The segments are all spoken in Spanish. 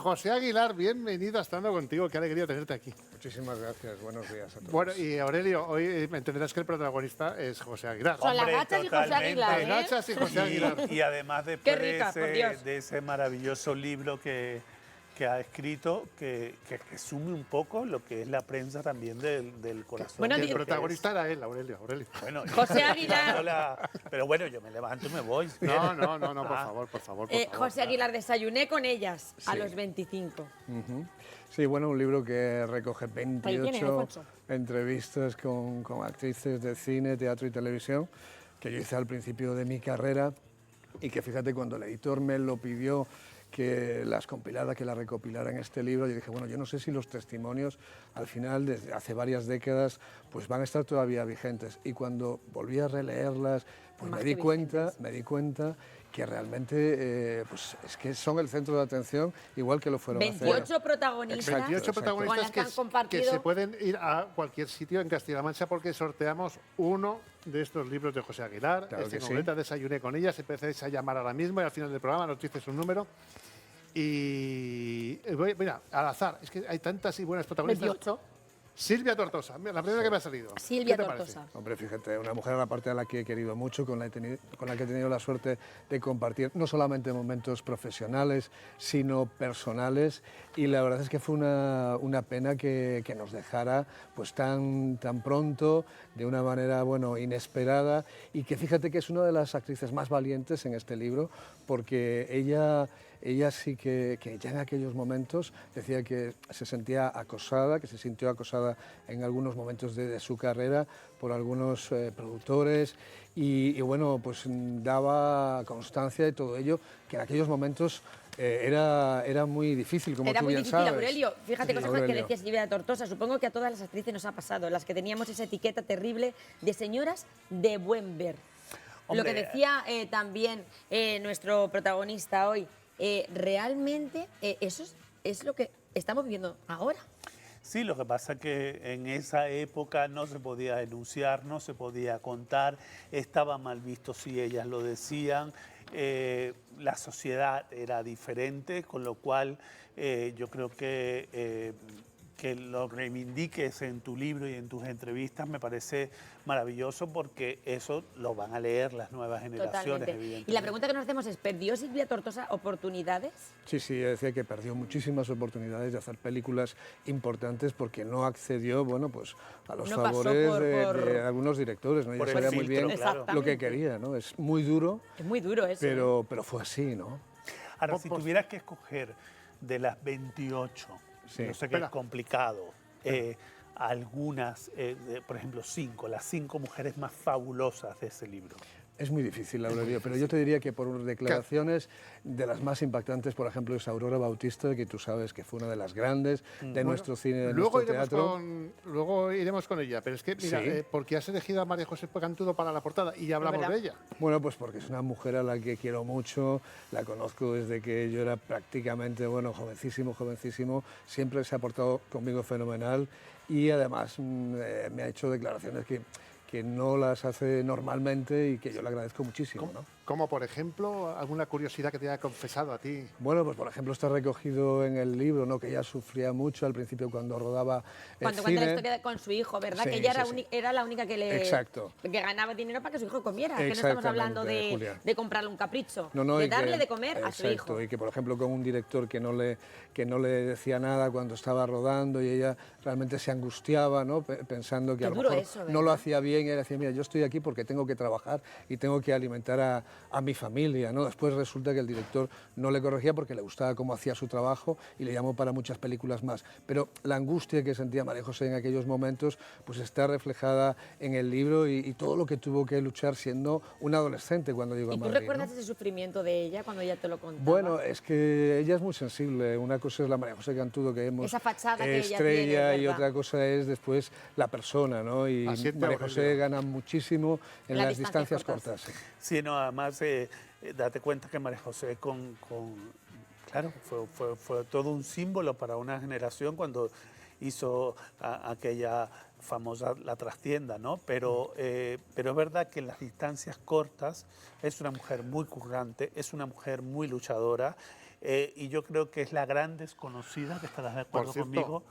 José Aguilar, bienvenido a Estando Contigo. Qué alegría tenerte aquí. Muchísimas gracias. Buenos días a todos. Bueno, y Aurelio, hoy me entenderás que el protagonista es José Aguilar. Son las Hombre, gachas y José totalmente. Aguilar, ¿eh? Gachas y José Aguilar. Y además Qué después rica, por Dios. de ese maravilloso libro que ha escrito, que resume un poco lo que es la prensa también del corazón. Bueno, Y el digo- protagonista era él, Aurelio. Bueno, José Aguilar. Pero bueno, yo me levanto y me voy. No, por favor, por favor. José Aguilar, desayuné con ellas a Sí. los 25. Sí, bueno, un libro que recoge Ahí tienes, 28 Alfonso. entrevistas con actrices de cine, teatro y televisión que yo hice al principio de mi carrera y que fíjate, cuando el editor me lo pidió que las compilara, que las recopilara en este libro, yo dije, bueno, yo no sé si los testimonios al final, desde hace varias décadas, pues van a estar todavía vigentes. Y cuando volví a releerlas, pues Más me di que cuenta que realmente pues es que son el centro de atención, igual que lo fueron hace 28 protagonistas. 28 Exacto. Con protagonistas las que han compartido. que se pueden ir a cualquier sitio en Castilla-La Mancha porque sorteamos uno de estos libros de José Aguilar. Claro Este que sí. concreto, desayuné con ellas, empecéis a llamar ahora mismo y al final del programa nos dices un número. Y mira, al azar, es que hay tantas y buenas protagonistas. 28. Silvia Tortosa, mira, la primera que me ha salido. Silvia ¿Qué te parece? Tortosa. Hombre, fíjate, una mujer a la parte a la que he querido mucho, con la que he tenido la suerte de compartir no solamente momentos profesionales, sino personales, y la verdad es que fue una pena que nos dejara pues tan pronto, de una manera bueno, inesperada, y que fíjate que es una de las actrices más valientes en este libro, porque ella sí que ya en aquellos momentos decía que se sentía acosada, que se sintió acosada en algunos momentos de su carrera por algunos productores y bueno, pues daba constancia de todo ello, que en aquellos momentos era muy difícil, como Era tú muy bien difícil, sabes. Aurelio. Fíjate Sí, cosas que Aurelio. decía Silvia Tortosa. Supongo que a todas las actrices nos ha pasado, las que teníamos esa etiqueta terrible de señoras de buen ver. Lo que Hombre, decía también nuestro protagonista hoy, realmente eso es lo que estamos viviendo ahora. Sí, lo que pasa es que en esa época no se podía denunciar, no se podía contar, estaba mal visto si ellas lo decían, la sociedad era diferente, con lo cual yo creo que lo reivindiques en tu libro y en tus entrevistas me parece maravilloso, porque eso lo van a leer las nuevas generaciones, Totalmente. evidentemente. Y la pregunta que nos hacemos es, ¿perdió Silvia Tortosa oportunidades? Sí, ella decía que perdió muchísimas oportunidades de hacer películas importantes porque no accedió, bueno, pues a los No pasó favores por- de algunos directores, ¿no? Ella Por el sabía muy filtro, bien claro. lo que Exactamente. quería, ¿no? Es muy duro, Es muy duro eso. ¿eh? pero fue así, ¿no? Ahora, si tuvieras que escoger de las 28, Sí. yo sé que Espera. es complicado, algunas, por ejemplo, las 5 mujeres más fabulosas de ese libro. Es muy difícil, Aurelio, pero yo te diría que por declaraciones de las más impactantes, por ejemplo, es Aurora Bautista, que tú sabes que fue una de las grandes de nuestro cine, de Luego nuestro teatro. luego iremos con ella, pero es que, mira, Sí. porque has elegido a María José Cantudo para la portada y ya hablamos verdad. de ella. Bueno, pues porque es una mujer a la que quiero mucho, la conozco desde que yo era prácticamente, bueno, jovencísimo, siempre se ha portado conmigo fenomenal y además me ha hecho declaraciones que no las hace normalmente y que yo le agradezco muchísimo, ¿no? Como, por ejemplo, alguna curiosidad que te haya confesado a ti. Bueno, pues por ejemplo está recogido en el libro, ¿no? Que ella sufría mucho al principio cuando rodaba el Cuando cine. cuenta la historia con su hijo, ¿verdad? Sí, que ella sí. era la única que Exacto. que ganaba dinero para que su hijo comiera. Que no estamos Exactamente, hablando Julia. de comprarle un capricho, No, de y darle que- de comer a su exacto, hijo. y que por ejemplo con un director que no le decía nada cuando estaba rodando y ella realmente se angustiaba, ¿no? Pensando que Qué a lo duro mejor eso, no lo ¿verdad? hacía bien, y ella decía, mira, yo estoy aquí porque tengo que trabajar y tengo que alimentar a mi familia, ¿no? Después resulta que el director no le corregía porque le gustaba cómo hacía su trabajo y le llamó para muchas películas más. Pero la angustia que sentía María José en aquellos momentos pues está reflejada en el libro y todo lo que tuvo que luchar siendo una adolescente cuando llegó a ¿Y tú Madrid, recuerdas ¿no? ese sufrimiento de ella cuando ella te lo contaba? Bueno, es que ella es muy sensible. Una cosa es la María José Cantudo que vemos Esa fachada que ella estrella tiene, y ¿verdad? otra cosa es después la persona, ¿no? Y Asiente, María Aurelio. José gana muchísimo en Las las distancias cortas. sí. Sí, no, además, date cuenta que María José claro, fue todo un símbolo para una generación cuando hizo aquella famosa La Trastienda, ¿no? Pero es verdad que en las distancias cortas es una mujer muy currante, es una mujer muy luchadora y yo creo que es la gran desconocida, que estarás de acuerdo cierto, conmigo,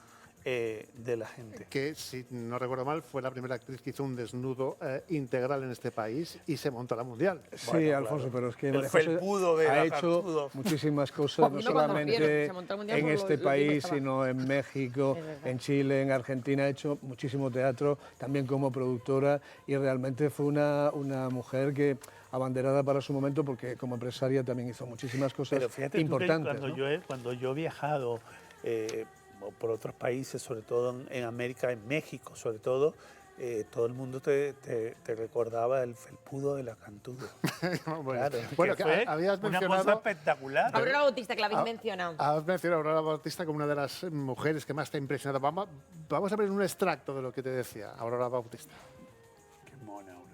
de la gente. Que, si no recuerdo mal, fue la primera actriz que hizo un desnudo integral en este país y se montó a la mundial. Sí, Bueno, Alfonso, claro. pero es que El María José felpudo de ha la hecho Cartudo. muchísimas cosas, no Dime cuando solamente quiero, se montó al Mundial en por este lo país, que estaba. sino en México, Es verdad. en Chile, en Argentina. Ha hecho muchísimo teatro, también como productora, y realmente fue una mujer que abanderada para su momento, porque como empresaria también hizo muchísimas cosas Pero fíjate tú que importantes. cuando, ¿no? cuando yo he viajado por otros países, sobre todo en América, en México sobre todo el mundo te recordaba el felpudo de la Cantudo. Claro, Bueno, que que fue habías una cosa mencionado... espectacular. Aurora Bautista, que la habéis mencionado. Has mencionado a Aurora Bautista como una de las mujeres que más te ha impresionado. Vamos a ver un extracto de lo que te decía Aurora Bautista. Qué mona, Aurora.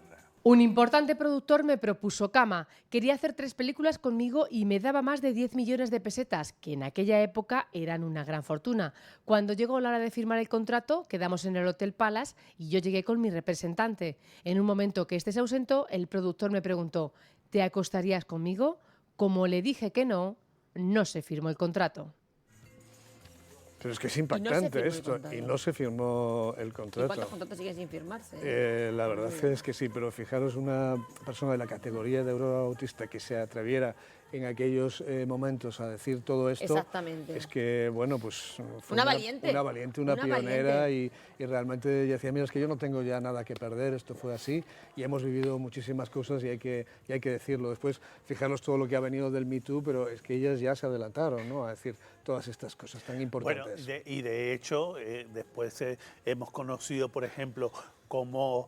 Un importante productor me propuso cama. Quería hacer 3 películas conmigo y me daba más de 10 millones de pesetas, que en aquella época eran una gran fortuna. Cuando llegó la hora de firmar el contrato, quedamos en el Hotel Palace y yo llegué con mi representante. En un momento que este se ausentó, el productor me preguntó: ¿te acostarías conmigo? Como le dije que no, no se firmó el contrato. Pero es que es se impactante firmó el esto, contrato. y no se firmó el ¿Y contrato. cuántos contratos siguen sin firmarse? La verdad es que sí, pero fijaros, una persona de la categoría de Aurora Bautista que se atreviera en aquellos momentos a decir todo esto, Exactamente. es que, bueno, pues fue Una valiente. una valiente, una Una pionera, valiente. y realmente ella decía: mira, es que yo no tengo ya nada que perder, esto fue así, y hemos vivido muchísimas cosas y hay que decirlo. Después, fijaros todo lo que ha venido del Me Too, pero es que ellas ya se adelantaron, ¿no?, a decir todas estas cosas tan Bueno, importantes. y de hecho, después hemos conocido, por ejemplo, cómo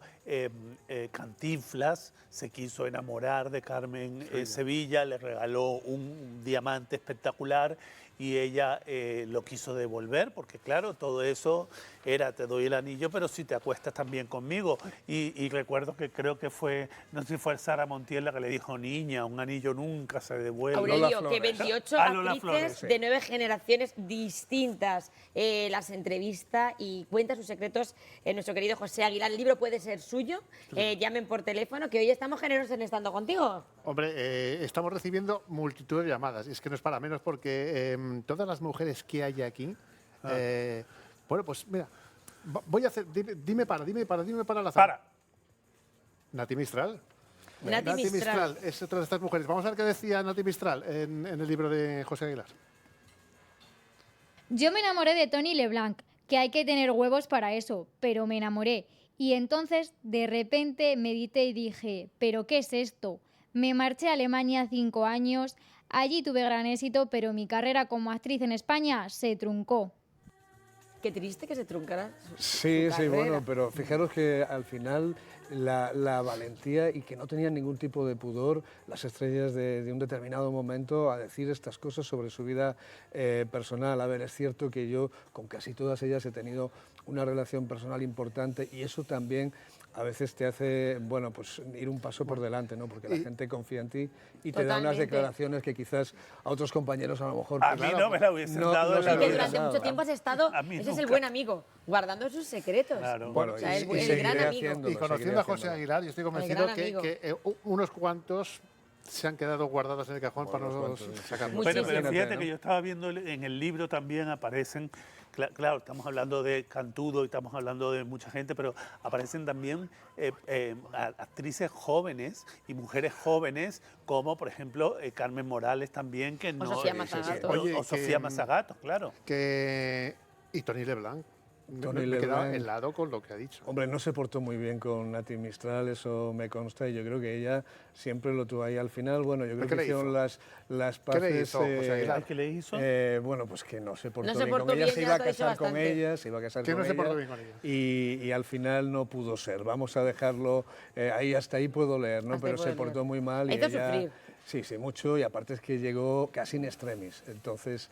Cantinflas se quiso enamorar de Carmen Sevilla, le regaló un diamante espectacular y ella lo quiso devolver, porque claro, todo eso era: te doy el anillo, pero si te acuestas también conmigo. Y recuerdo que creo que fue, no sé si fue Sara Montiel la que le dijo: niña, un anillo nunca se devuelve. Aurelio, Lola que Flores. 28 Ah, Lola actrices Flores, sí. de 9 generaciones distintas las entrevista y cuenta sus secretos nuestro querido José Aguilar. El libro puede ser suyo. Llamen por teléfono, que hoy estamos generosos en estando contigo. Hombre, estamos recibiendo multitud de llamadas, y es que no es para menos, porque todas las mujeres que hay aquí... bueno, pues mira, voy a hacer... Dime para la Para. Nati Mistral. Nati Mistral. es otra de estas mujeres. Vamos a ver qué decía Nati Mistral en el libro de José Aguilar. Yo me enamoré de Tony Leblanc, que hay que tener huevos para eso, pero me enamoré. Y entonces, de repente, medité y dije: ¿pero qué es esto? Me marché a Alemania 5 años, allí tuve gran éxito, pero mi carrera como actriz en España se truncó. Qué triste que se truncara Sí, su sí, bueno, carrera. pero fijaros que al final la valentía, y que no tenían ningún tipo de pudor las estrellas de un determinado momento a decir estas cosas sobre su vida personal. A ver, es cierto que yo con casi todas ellas he tenido una relación personal importante, y eso también a veces te hace, bueno, pues ir un paso por delante, ¿no? Porque la gente confía en ti y te da unas Totalmente. declaraciones que quizás a otros compañeros a lo mejor... A pues, mí no me la hubiesen dado no en se la Y lo que vida. hubieran durante dado. mucho tiempo has estado, A mí ese es el nunca. buen amigo, guardando sus secretos. Claro. Bueno, O sea, el seguiré gran amigo. haciéndolo. Y conociendo a José Aguilar, yo estoy convencido gran amigo. que unos cuantos se han quedado guardados en el cajón para no sacarlos. Muchísimo. Pero fíjate ¿no? que yo estaba viendo en el libro también aparecen, claro, estamos hablando de Cantudo y estamos hablando de mucha gente, pero aparecen también actrices jóvenes y mujeres jóvenes, como por ejemplo Carmen Morales también, que no... Sofía Mazagato. Oye, o Sofía Mazagato, claro. Y Tony Leblanc. Tony me he quedado Leblanc. helado con lo que ha dicho. Hombre, no se portó muy bien con Nati Mistral, eso me consta, y yo creo que ella siempre lo tuvo ahí al final. Bueno, yo creo ¿Qué que le hicieron hizo? las ¿Qué le paces. hizo José Aguilar? ¿Qué le hizo? Bueno, pues que no se portó No se bien portó con ella, bien, se ya iba a lo ha dicho casar con bastante. ella, se iba a casar Que con no se ella, portó bien con ella. y al final no pudo ser. Vamos a dejarlo ahí, hasta ahí puedo leer, ¿no? Hasta ahí Pero se puedes portó leer. muy mal. Hizo y ella, sufrir. Sí, sí, mucho, y aparte es que llegó casi in extremis. Entonces,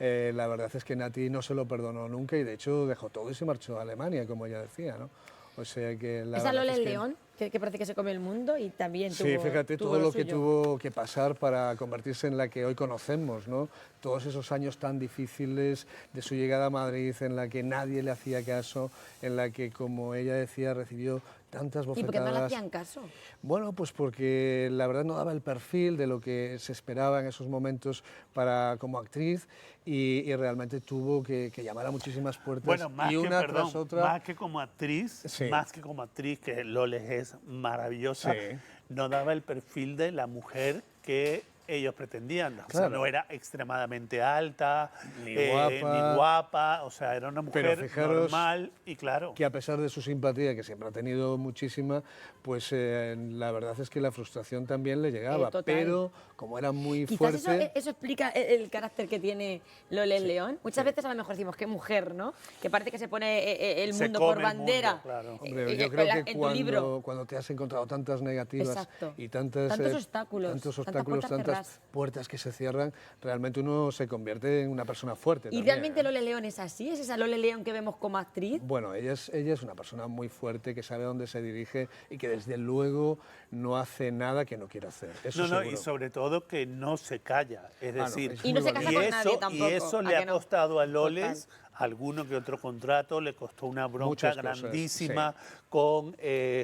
la verdad es que Nati no se lo perdonó nunca, y de hecho dejó todo y se marchó a Alemania, como ella decía, ¿no? O sea que la ¿Esa verdad Lola es el que León? que parece que se come el mundo y también Sí, tuvo, fíjate tuvo todo lo que suyo. tuvo que pasar para convertirse en la que hoy conocemos, ¿no? Todos esos años tan difíciles de su llegada a Madrid, en la que nadie le hacía caso, en la que, como ella decía, recibió tantas ¿Y por qué bofetadas. no le hacían caso? Bueno, pues porque la verdad no daba el perfil de lo que se esperaba en esos momentos para, como actriz y realmente tuvo que llamar a muchísimas puertas Bueno, más y que, una perdón, tras otra. más que como actriz, Sí. más que como actriz, que Loles es maravillosa, Sí. no daba el perfil de la mujer que ellos pretendían. O sea, Claro. no era extremadamente alta, Ni ni guapa. guapa, o sea, era una Pero mujer fijaros normal y claro. Que a pesar de su simpatía, que siempre ha tenido muchísima, pues la verdad es que la frustración también le llegaba. Total. Pero como era muy Quizás eso, fuerte... eso explica el carácter que tiene Loles León. Muchas veces a lo mejor decimos, qué mujer, ¿no? Que parece que se pone el Se mundo come por el mundo, bandera. claro. Hombre, yo creo que en tu libro. cuando te has encontrado tantas negativas Exacto. y tantos obstáculos, tantas puertas tantas cerradas. puertas que se cierran, realmente uno se convierte en una persona fuerte. ¿Y también, realmente ¿eh? Loles León es así? ¿Es esa Loles León que vemos como actriz? Bueno, ella es una persona muy fuerte, que sabe a dónde se dirige y que desde luego no hace nada que no quiera hacer. Eso No, no, seguro. y sobre todo que no se calla. Es no, decir, es Y no muy se casa valiente. con nadie tampoco. Y eso ¿a le que ha no? costado a Loles Total. alguno que otro contrato, le costó una bronca Muchas cosas, grandísima con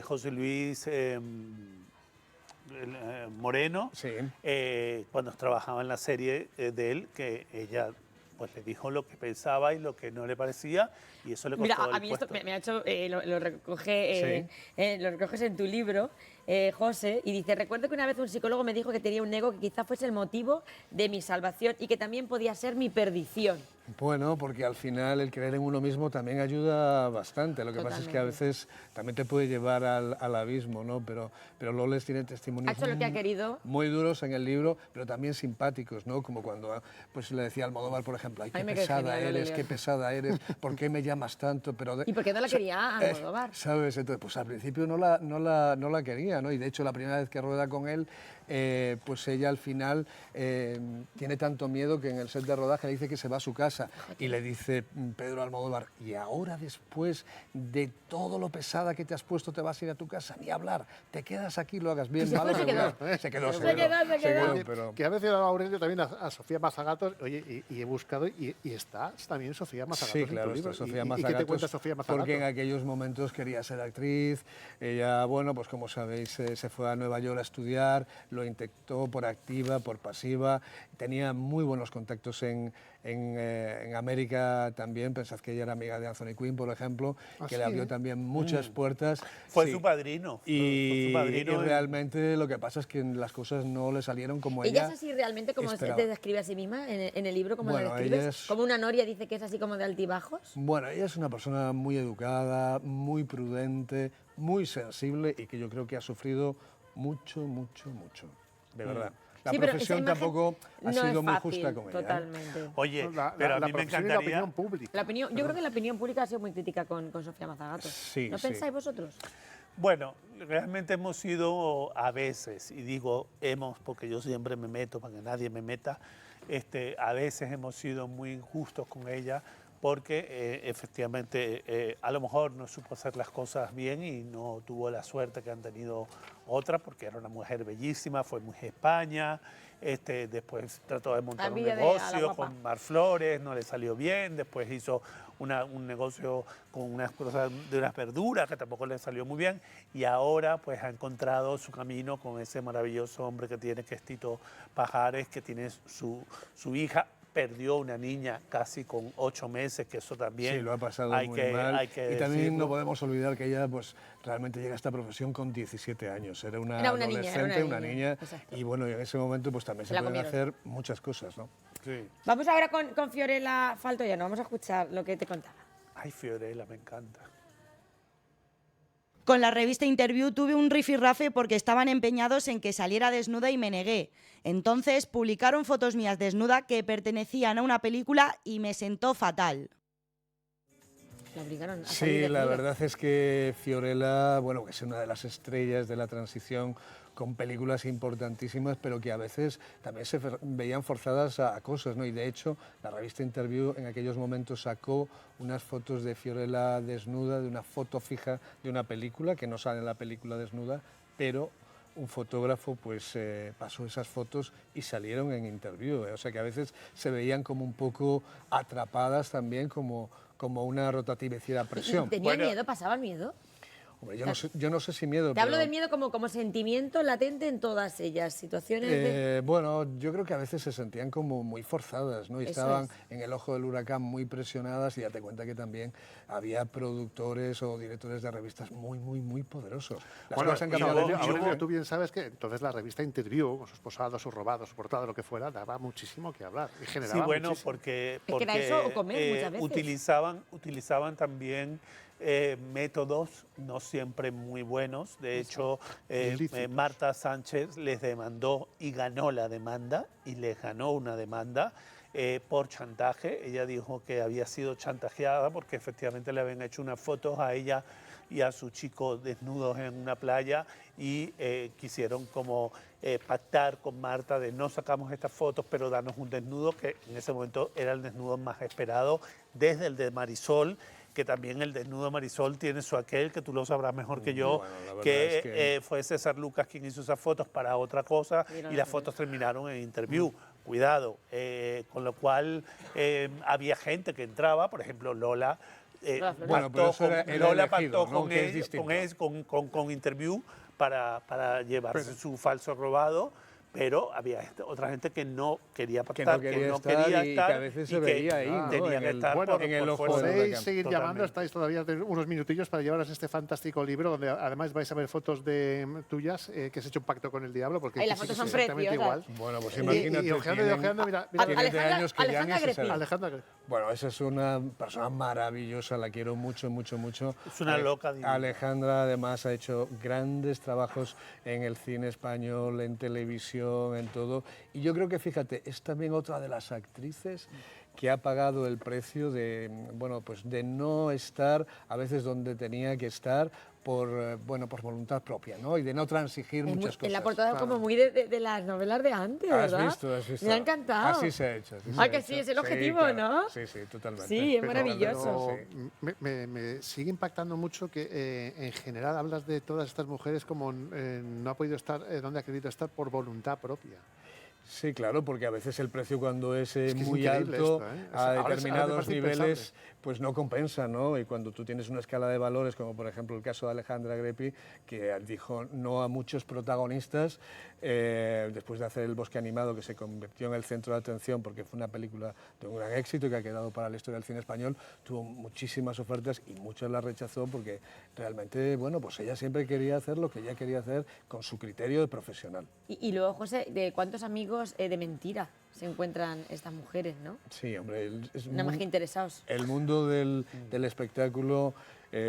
José Luis Moreno, Sí. cuando trabajaba en la serie de él, que ella pues le dijo lo que pensaba y lo que no le parecía, y eso le costó Mira, a el mí esto puesto. me ha hecho, lo recoges en tu libro, José, y dice, recuerdo que una vez un psicólogo me dijo que tenía un ego que quizá fuese el motivo de mi salvación y que también podía ser mi perdición. Bueno, porque al final el creer en uno mismo también ayuda bastante. Lo que pasa es que a Totalmente. veces también te puede llevar al abismo, ¿no? Pero Loles tiene testimonios Ha hecho lo que ha querido. muy duros en el libro, pero también simpáticos, ¿no? Como cuando pues, le decía a Almodóvar, por ejemplo, ay, qué Ay, me cae pesada genial, eres, Loles. qué pesada eres, ¿por qué me llamas tanto? Pero ¿Y por qué no la quería Almodóvar? ¿Sabes? Entonces, pues al principio no la quería, ¿no? Y de hecho la primera vez que rueda con él, pues ella al final tiene tanto miedo que en el set de rodaje le dice que se va a su casa y le dice Pedro Almodóvar, y ahora después de todo lo pesada que te has puesto te vas a ir a tu casa, ni hablar, te quedas aquí, lo hagas bien, malo, se quedó. se quedó, Se quedó. Oye, pero... que ha mencionado Aurelio también a Sofía Mazagatos, oye, y he buscado y está también Sofía Mazagatos Sí, en claro, tu libro. está Sofía ¿Y Mazagatos. qué te cuenta Sofía Mazagatos? Porque en aquellos momentos quería ser actriz. Ella, bueno, pues como sabéis, se fue a Nueva York a estudiar, lo intentó por activa, por pasiva. Tenía muy buenos contactos en América también. Pensad que ella era amiga de Anthony Quinn, por ejemplo, que le abrió también muchas puertas. Fue Sí. su padrino. Fue Y, su padrino y realmente lo que pasa es que las cosas no le salieron como ¿Ella ella es así realmente como se esperaba. te describe a sí misma en el libro? ¿Cómo Bueno, la describes? ella es- ¿Como una noria dice que es así como de altibajos? Bueno, ella es una persona muy educada, muy prudente, muy sensible y que yo creo que ha sufrido mucho, mucho, mucho. De verdad. La Sí, pero esa profesión imagen tampoco ha no sido es muy fácil, justa con ella. ¿eh? totalmente. Oye, La- pero la- a la mí me profesión y la encantaría... opinión pública. La opinión, yo creo que la opinión pública ha sido muy crítica con Sofía Mazagatos. Sí, ¿No sí. pensáis vosotros? Bueno, realmente hemos sido a veces, y digo hemos porque yo siempre me meto para que nadie me meta, a veces hemos sido muy injustos con ella porque efectivamente a lo mejor no supo hacer las cosas bien y no tuvo la suerte que han tenido otras, porque era una mujer bellísima, fue muy España, después trató de montar un envidia de a la negocio guapa. con Mar Flores, no le salió bien, después hizo un negocio con unas cosas de unas verduras que tampoco le salió muy bien, y ahora pues ha encontrado su camino con ese maravilloso hombre que tiene, que es Tito Pajares, que tiene su hija. Perdió una niña casi con 8 meses, que eso también Sí, lo ha pasado hay muy que, mal. hay que Y también decirlo. no podemos olvidar que ella pues, realmente llega a esta profesión con 17 años. Era una Era una niña, adolescente, era una una niña, niña. exacto. Y bueno, y en ese momento pues también se La pueden comieron. hacer muchas cosas, ¿no? Sí. Vamos ahora con Fiorella Falto, ya no vamos a escuchar lo que te contaba. Ay, Fiorella, me encanta. Con la revista Interview tuve un rifirrafe porque estaban empeñados en que saliera desnuda y me negué. Entonces publicaron fotos mías desnuda que pertenecían a una película y me sentó fatal. La obligaron a salir Sí, la desnuda. verdad es que Fiorella, bueno, que es una de las estrellas de la transición con películas importantísimas, pero que a veces también se veían forzadas a cosas, ¿no? Y de hecho, la revista Interview en aquellos momentos sacó unas fotos de Fiorella desnuda, de una foto fija de una película, que no sale en la película desnuda, pero un fotógrafo pues pasó esas fotos y salieron en Interview, o sea que a veces se veían como un poco atrapadas también, como una rotativecida presión. ¿Tenía miedo? ¿Pasaba miedo? Hombre, yo no sé si miedo. Te hablo del miedo como sentimiento latente en todas ellas, situaciones de... Bueno, yo creo que a veces se sentían como muy forzadas, ¿no? Y Eso estaban es. en el ojo del huracán muy presionadas y date cuenta que también había productores o directores de revistas muy poderosos. Las Bueno, cosas han y cambiado Aurelio, mucho. Aurelio, tú bien sabes que entonces la revista Interview, con sus posados, sus robados, su portada, lo que fuera, daba muchísimo que hablar y generaba Sí, bueno, muchísimo. porque, Es que era eso o comer muchas veces. utilizaban también métodos no siempre muy buenos. De hecho, Ilícitos. Marta Sánchez les demandó y ganó la demanda, y les ganó una demanda por chantaje. Ella dijo que había sido chantajeada porque efectivamente le habían hecho unas fotos a ella y a su chico desnudos en una playa y quisieron como pactar con Marta de no sacamos estas fotos, pero danos un desnudo, que en ese momento era el desnudo más esperado desde el de Marisol, que también el desnudo de Marisol tiene su aquel, que tú lo sabrás mejor que yo, Bueno, la verdad que, es que- fue César Lucas quien hizo esas fotos para otra cosa y las fotos terminaron en Interview. Cuidado, con lo cual había gente que entraba, por ejemplo Lola, Bueno, pero eso era Lola elegido, pactó ¿no? con, Que es él, distinto. con Interview para llevarse su falso robado, pero había otra gente que no quería Que pactar, no quería no estar quería y estar, que a veces se y que veía ahí, ¿no? tenían En que el- estar bueno, por, en el por ojo fuerza. del Podéis huracán. seguir llamando, Totalmente. estáis todavía unos minutillos para llevaros este fantástico libro donde además vais a ver fotos de tuyas que has hecho un pacto con el diablo porque Ay, las sí que fotos es son exactamente preciosas. igual. Bueno, pues Y imagínate. ojeando y tienen- ojeando, mira, tienen de Alejandra- años que ya Alejandra ni se Greppi. sabe. Alejandra. Bueno, esa es una persona maravillosa, la quiero mucho. Es una loca divina. Alejandra además ha hecho grandes trabajos en el cine español, en televisión, en todo. Y yo creo que, fíjate, es también otra de las actrices que ha pagado el precio de, bueno, pues de no estar a veces donde tenía que estar por voluntad propia, ¿no? Y de no transigir Es muy- muchas cosas. en la portada claro. como muy de las novelas de antes, Has ¿verdad? visto, has visto. Me ha encantado. Así se ha hecho. así Ah, se que ha sí, hecho. es el objetivo, claro. ¿no? Sí, totalmente. Sí, es maravilloso. Pero me sigue impactando mucho que en general hablas de todas estas mujeres como no ha podido estar donde ha querido estar por voluntad propia. Sí, claro, porque a veces el precio cuando es, Es que es muy increíble alto esto, ¿eh? a Ahora me determinados parece niveles, impensable. pues no compensa, ¿no? Y cuando tú tienes una escala de valores, como por ejemplo el caso de Alejandra Greppi, que dijo no a muchos protagonistas, después de hacer El bosque animado, que se convirtió en el centro de atención porque fue una película de un gran éxito y que ha quedado para la historia del cine español, tuvo muchísimas ofertas y muchas las rechazó porque realmente, bueno, pues ella siempre quería hacer lo que ella quería hacer con su criterio de profesional. Y luego, José, ¿de cuántos amigos de mentira se encuentran estas mujeres, no? Sí, hombre, es Nada más que interesados. el mundo del espectáculo,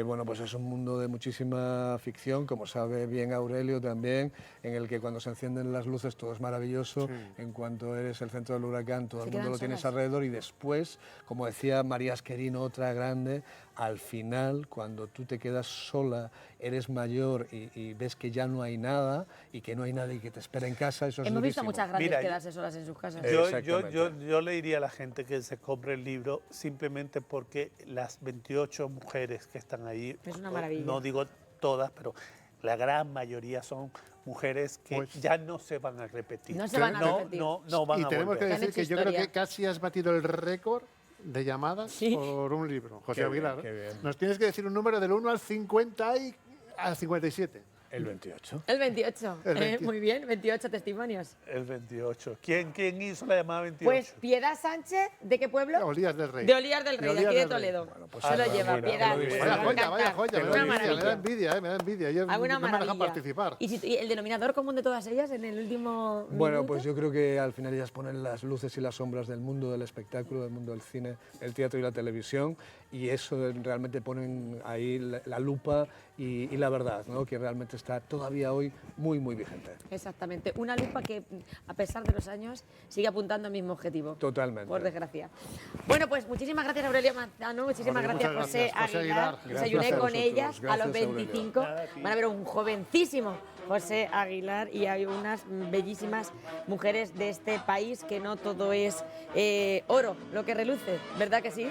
bueno, pues es un mundo de muchísima ficción, como sabe bien Aurelio también, en el que cuando se encienden las luces todo es maravilloso, en cuanto eres el centro del huracán todo Se el mundo quedan lo tienes solas. alrededor y después, como decía María Asquerino, otra grande, al final, cuando tú te quedas sola, eres mayor y ves que ya no hay nada y que no hay nadie que te espera en casa, eso es Hemos visto a durísimo. muchas grandes Mira, quedarse solas en sus casas. Yo le diría a la gente que se compre el libro simplemente porque las 28 mujeres que están ahí, Es una maravilla. no digo todas, pero la gran mayoría son mujeres que Pues- ya no se van a repetir. No se van a repetir. No van Y a tenemos que volver. Han decir hecho que yo creo historia. que casi has batido el récord de llamadas Sí. por un libro. José Qué bien, Aguilar. qué bien. Nos tienes que decir un número del 1 al 50 al 57. El 28. El 28. El 28. Muy bien, 28 testimonios. El 28. ¿Quién hizo la llamada 28? Pues Piedad Sánchez, ¿de qué pueblo? Olías del Rey. De Olías del Rey, de Olías aquí de del Rey. Toledo. Bueno, pues Se lo enhorabuena, lleva, Piedad. muy bien. pues Vaya me va a joya, vaya encantar. joya. Una Me da maravilla. envidia, me da envidia. Yo Alguna no me dejan maravilla. participar. ¿Y el denominador común de todas ellas en el último Bueno, minuto? pues yo creo que al final ellas ponen las luces y las sombras del mundo del espectáculo, del mundo del cine, el teatro y la televisión, y eso realmente ponen ahí la lupa y la verdad, ¿no? Que realmente está todavía hoy muy, muy vigente. Exactamente, una lupa que a pesar de los años sigue apuntando al mismo objetivo. Totalmente. Por desgracia. Bueno, pues muchísimas gracias Aurelio Manzano, muchísimas Vale, gracias muchas José gracias, José Aguilar. Aguilar. Desayuné Gracias a con vosotros. ellas a los Gracias, Aurelio. 25. Van a ver un jovencísimo José Aguilar y hay unas bellísimas mujeres de este país que no todo es oro lo que reluce, ¿verdad que sí?